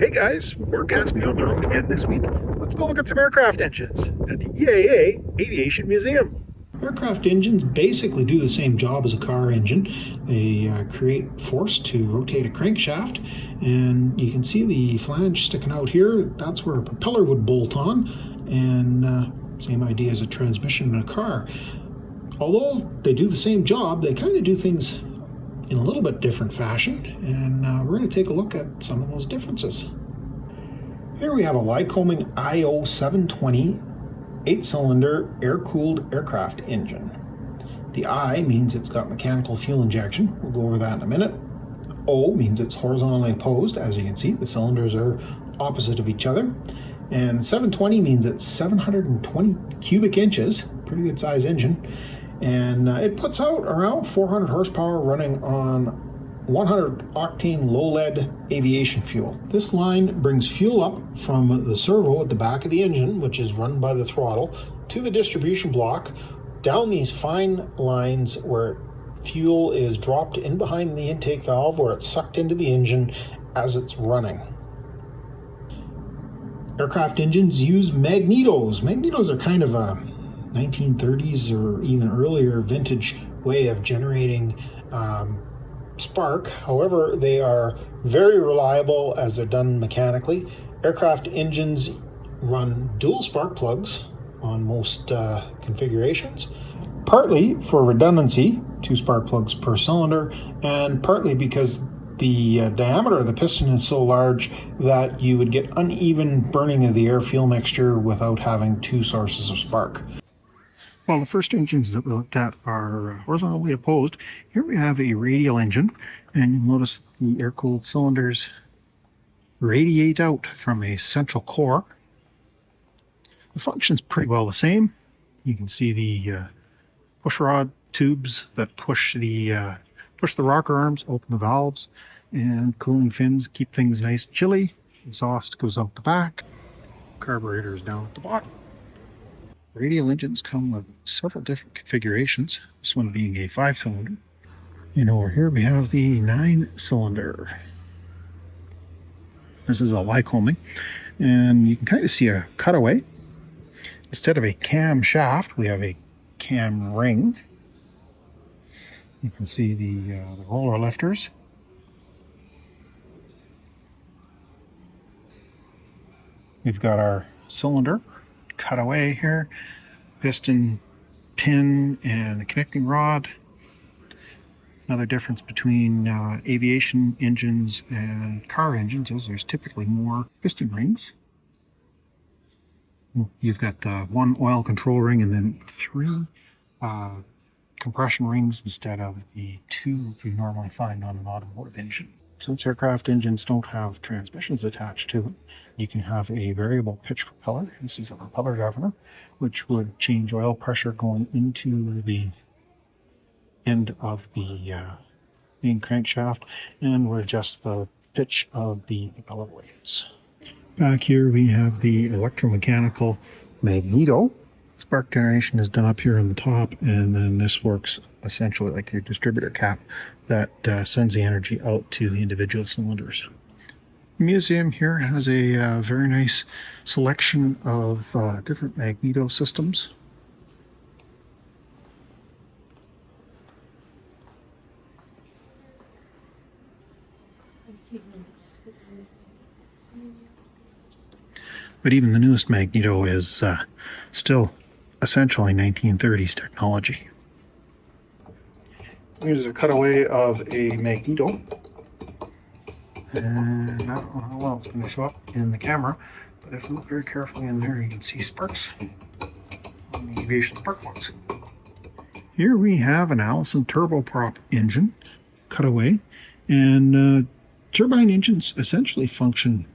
Hey guys, we're Gatsby on the road again this week. Let's go look at some aircraft engines at the EAA Aviation Museum. Aircraft engines basically do the same job as a car engine. They create force to rotate a crankshaft, and you can see the flange sticking out here. That's where a propeller would bolt on, and same idea as a transmission in a car. Although they do the same job, they kind of do things in a little bit different fashion, and we're going to take a look at some of those differences. Here we have a Lycoming IO 720 8-cylinder air-cooled aircraft engine. The I means it's got mechanical fuel injection. We'll go over that in a minute. O means it's horizontally opposed. As you can see, the cylinders are opposite of each other. And 720 means it's 720 cubic inches, pretty good size engine. And it puts out around 400 horsepower running on 100 octane low lead aviation fuel. This line brings fuel up from the servo at the back of the engine, which is run by the throttle, to the distribution block, down these fine lines where fuel is dropped in behind the intake valve, where it's sucked into the engine as it's running. Aircraft engines use magnetos. Magnetos are kind of a 1930s or even earlier vintage way of generating spark. However, they are very reliable as they're done mechanically. Aircraft engines run dual spark plugs on most configurations, partly for redundancy, 2 spark plugs per cylinder, and partly because the diameter of the piston is so large that you would get uneven burning of the air-fuel mixture without having 2 sources of spark. Well, the first engines that we looked at are horizontally opposed. Here we have a radial engine, and you'll notice the air-cooled cylinders radiate out from a central core. The function's pretty well the same. You can see the pushrod tubes that push the rocker arms, open the valves, and cooling fins keep things nice and chilly. Exhaust goes out the back. Carburetor is down at the bottom. Radial engines come with several different configurations, this one being a 5-cylinder. And over here we have the 9-cylinder. This is a Lycoming, and you can kind of see a cutaway. Instead of a cam shaft, we have a cam ring. You can see the roller lifters. We've got our cylinder cutaway here, piston pin and the connecting rod. Another difference between aviation engines and car engines is there's typically more piston rings. You've got the 1 oil control ring and then 3 compression rings instead of the 2 you normally find on an automotive engine. Since aircraft engines don't have transmissions attached to them, you can have a variable pitch propeller. This is a propeller governor, which would change oil pressure going into the end of the main crankshaft and would adjust the pitch of the propeller blades. Back here we have the electromechanical magneto. Spark generation is done up here on the top, and then this works essentially like your distributor cap that sends the energy out to the individual cylinders. The museum here has a very nice selection of different magneto systems. But even the newest magneto is still essentially 1930s technology. Here's a cutaway of a magneto. And I don't know how well it's going to show up in the camera, but if you look very carefully in there, you can see sparks on the aviation spark plugs. Here we have an Allison turboprop engine cutaway, and turbine engines essentially function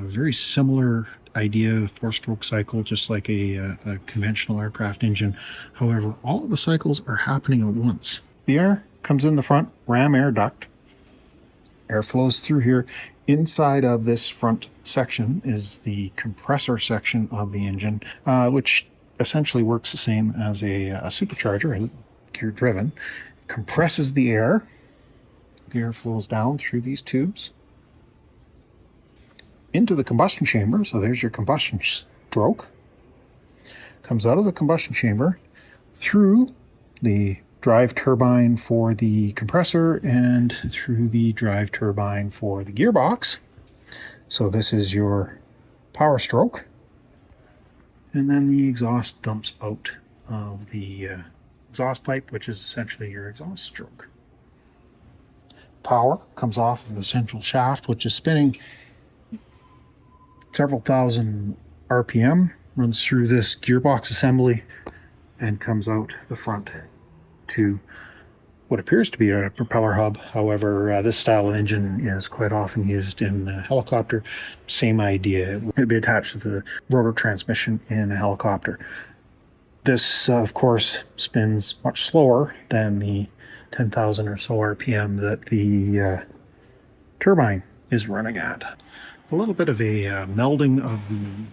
very similar idea, 4-stroke cycle, just like a conventional aircraft engine. However, all of the cycles are happening at once. The air comes in the front ram air duct. Air flows through here. Inside of this front section is the compressor section of the engine, which essentially works the same as a supercharger, gear driven. Compresses the air. The air flows down through these tubes into the combustion chamber. So there's your combustion stroke. Comes out of the combustion chamber through the drive turbine for the compressor and through the drive turbine for the gearbox. So this is your power stroke. And then the exhaust dumps out of the exhaust pipe, which is essentially your exhaust stroke. Power comes off of the central shaft, which is spinning several thousand RPM, runs through this gearbox assembly and comes out the front to what appears to be a propeller hub. However, this style of engine is quite often used in a helicopter. Same idea. It would be attached to the rotor transmission in a helicopter. This, of course, spins much slower than the 10,000 or so RPM that the turbine is running at. A little bit of a melding of the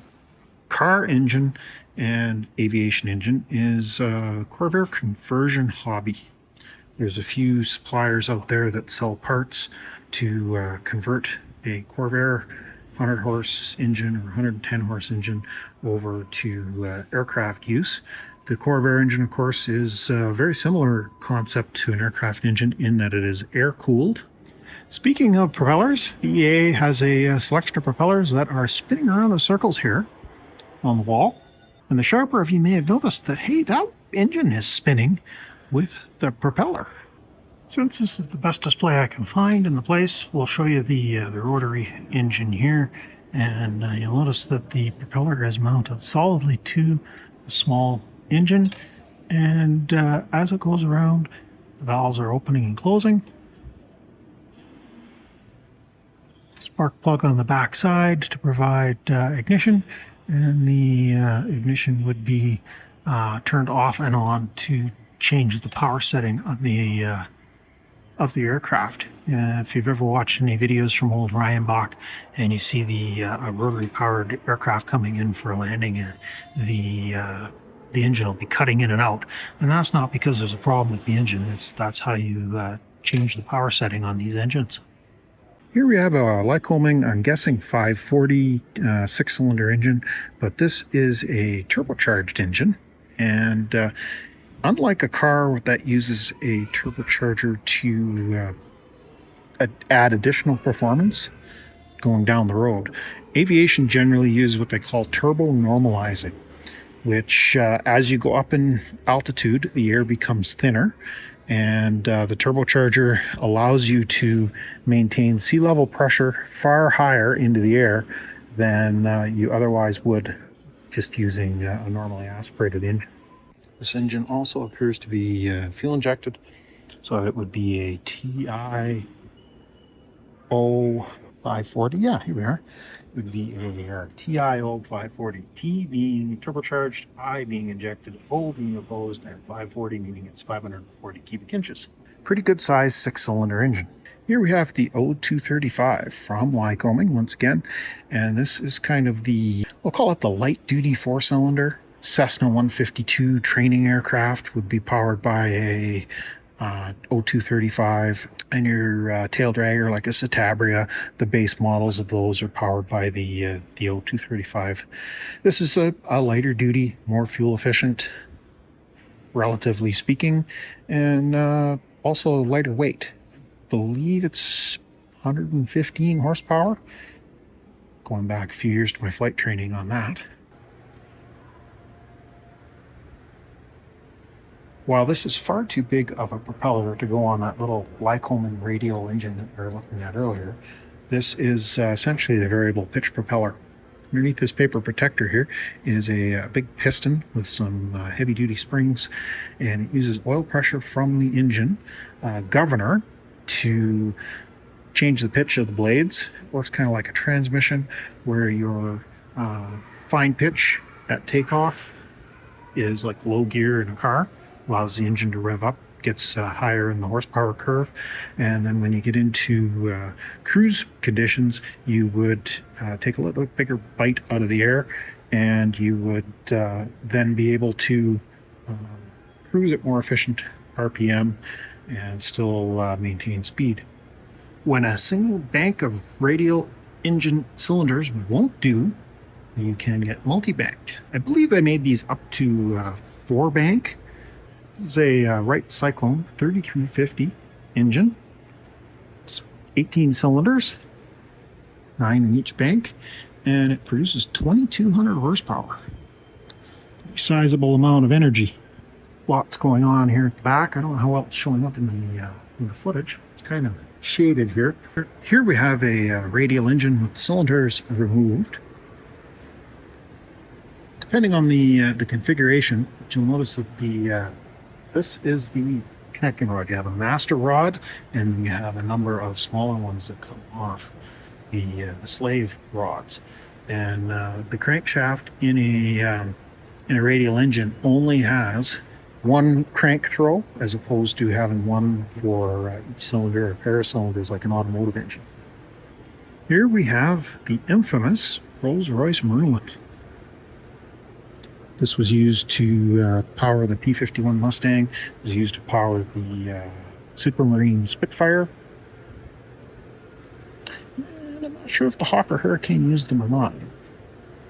car engine and aviation engine is a Corvair conversion hobby. There's a few suppliers out there that sell parts to convert a Corvair 100 horse engine or 110 horse engine over to aircraft use. The Corvair engine, of course, is a very similar concept to an aircraft engine in that it is air-cooled. Speaking of propellers, EAA has a selection of propellers that are spinning around in circles here on the wall. And the sharper of you may have noticed that, hey, that engine is spinning with the propeller. Since this is the best display I can find in the place, we'll show you the rotary engine here. And you'll notice that the propeller is mounted solidly to a small engine. And as it goes around, the valves are opening and closing. Spark plug on the back side to provide ignition. And the ignition would be turned off and on to change the power setting of the aircraft. If you've ever watched any videos from old Ryanbach and you see the rotary powered aircraft coming in for a landing, the engine will be cutting in and out, and that's not because there's a problem with the engine. That's how you change the power setting on these engines. Here we have a Lycoming, I'm guessing 540 six-cylinder engine, but this is a turbocharged engine, and unlike a car that uses a turbocharger to add additional performance going down the road, aviation generally uses what they call turbo normalizing, which as you go up in altitude, the air becomes thinner, and the turbocharger allows you to maintain sea level pressure far higher into the air than you otherwise would just using a normally aspirated engine. This engine also appears to be fuel injected, so it would be a TIO 540. Yeah, here we are. It would be a TIO 540. T being turbocharged, I being injected, O being opposed, and 540 meaning it's 540 cubic inches. Pretty good size six-cylinder engine. Here we have the O235 from Lycoming once again, and this is kind of the, we'll call it the light-duty four-cylinder. Cessna 152 training aircraft would be powered by a O235, and your tail dragger like a Citabria, the base models of those are powered by the O235. This is a lighter duty, more fuel efficient, relatively speaking, and also lighter weight. I believe it's 115 horsepower. Going back a few years to my flight training on that. While this is far too big of a propeller to go on that little Lycoming radial engine that we were looking at earlier, this is essentially the variable pitch propeller. Underneath this paper protector here is a big piston with some heavy-duty springs, and it uses oil pressure from the engine governor to change the pitch of the blades. It works kind of like a transmission, where your fine pitch at takeoff is like low gear in a car. Allows the engine to rev up, gets higher in the horsepower curve, and then when you get into cruise conditions, you would take a little bigger bite out of the air, and you would then be able to cruise at more efficient RPM and still maintain speed. When a single bank of radial engine cylinders won't do, you can get multi-banked. I believe I made these up to 4-bank. This is a Wright Cyclone 3350 engine. It's 18 cylinders, 9 in each bank, and it produces 2,200 horsepower. Pretty sizable amount of energy. Lots going on here at the back. I don't know how well it's showing up in the footage. It's kind of shaded here. Here we have a radial engine with cylinders removed. Depending on the configuration, you'll notice that this is the connecting rod. You have a master rod, and you have a number of smaller ones that come off the slave rods. And the crankshaft in a radial engine only has one crank throw, as opposed to having one for each cylinder or a pair of cylinders like an automotive engine. Here we have the infamous Rolls-Royce Merlin. This was used to power the P-51 Mustang. It was used to power the Supermarine Spitfire. And I'm not sure if the Hawker Hurricane used them or not.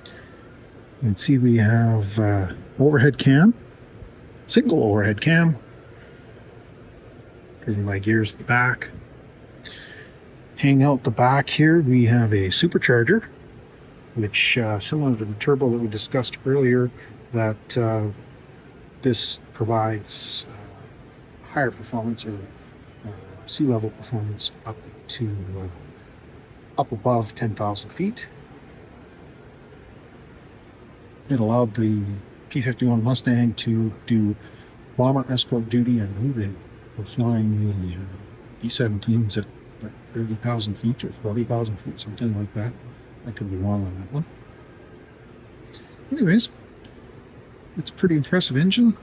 You can see we have overhead cam, single overhead cam. Here's my gears at the back. Hanging out the back here, we have a supercharger, which similar to the turbo that we discussed earlier, that this provides higher performance or sea level performance up to up above 10,000 feet. It allowed the P-51 Mustang to do bomber escort duty. I believe they were flying the B-17s at 30,000 feet or 40,000 feet, something like that. I could be wrong on that one. Anyways, it's a pretty impressive engine.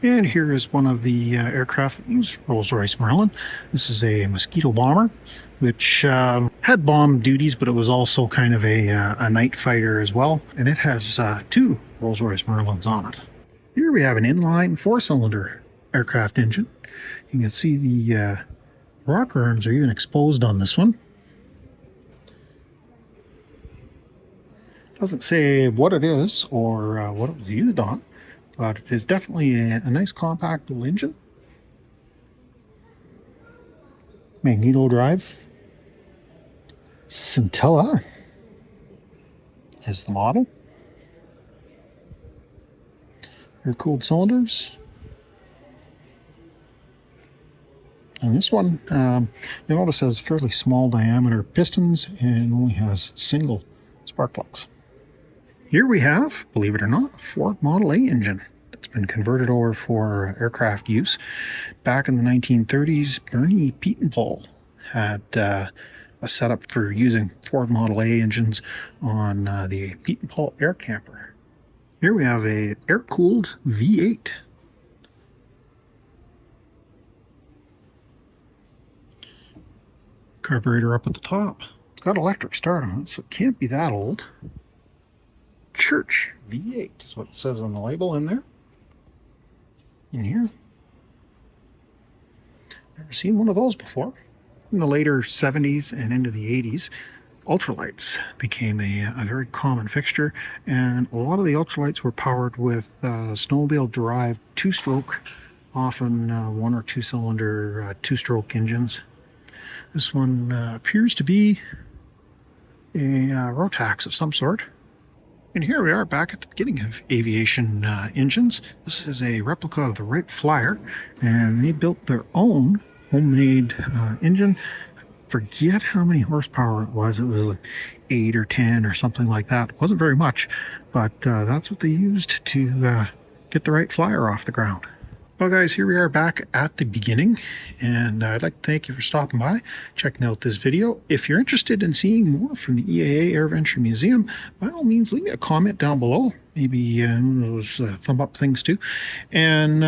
And here is one of the aircraft that used Rolls-Royce Merlin. This is a Mosquito bomber, which had bomb duties, but it was also kind of a night fighter as well. And it has 2 Rolls-Royce Merlins on it. Here we have an inline 4-cylinder aircraft engine. You can see the rocker arms are even exposed on this one. Doesn't say what it is or what it was used on, but it is definitely a nice compact little engine. Magneto drive. Scintilla is the model. Air-cooled cylinders. And this one, you'll notice has fairly small diameter pistons and only has single spark plugs. Here we have, believe it or not, a Ford Model A engine that's been converted over for aircraft use. Back in the 1930s, Bernie Pietenpol had a setup for using Ford Model A engines on the Pietenpol Air Camper. Here we have a air-cooled V8. Carburetor up at the top. It's got electric start on it, so it can't be that old. Church V8 is what it says on the label in there. In here. Never seen one of those before. In the later 70s and into the 80s, ultralights became a very common fixture, and a lot of the ultralights were powered with snowmobile-derived 2-stroke, often 1 or 2 cylinder 2-stroke engines. This one appears to be a Rotax of some sort. And here we are back at the beginning of aviation engines. This is a replica of the Wright Flyer, and they built their own homemade engine. Forget how many horsepower it was. It was like 8 or 10 or something like that. It wasn't very much, but that's what they used to get the Wright Flyer off the ground. Well guys, here we are back at the beginning, and I'd like to thank you for stopping by, checking out this video. If you're interested in seeing more from the EAA AirVenture Museum, by all means leave me a comment down below, maybe those thumb up things too, and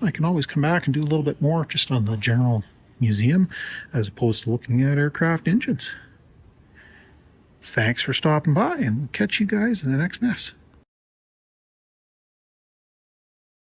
I can always come back and do a little bit more just on the general museum as opposed to looking at aircraft engines. Thanks for stopping by, and we'll catch you guys in the next mess.